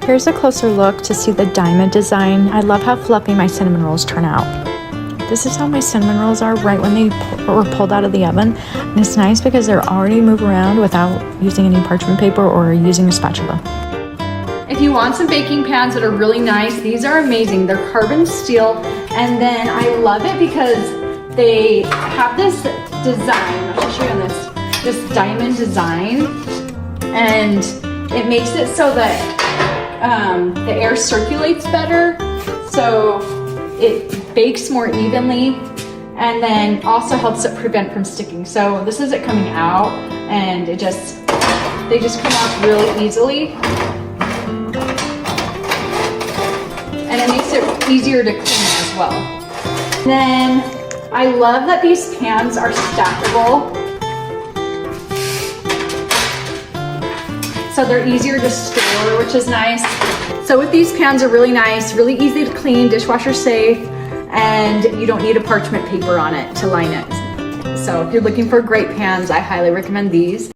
Here's a closer look to see the diamond design. I love how fluffy my cinnamon rolls turn out. This is how my cinnamon rolls are right when they were pulled out of the oven. And it's nice because they're already moved around without using any parchment paper or using a spatula. If you want some baking pans that are really nice, these are amazing. They're carbon steel, and then I love it because they have this design. I'll show you on this diamond design, and it makes it so that the air circulates better, so it bakes more evenly, and then also helps it prevent from sticking. So this is it coming out, and they just come out really easily. And it makes it easier to clean as well. And then I love that these pans are stackable. So they're easier to store, which is nice. So with these pans are really nice, really easy to clean, dishwasher safe, and you don't need a parchment paper on it to line it. So if you're looking for great pans, I highly recommend these.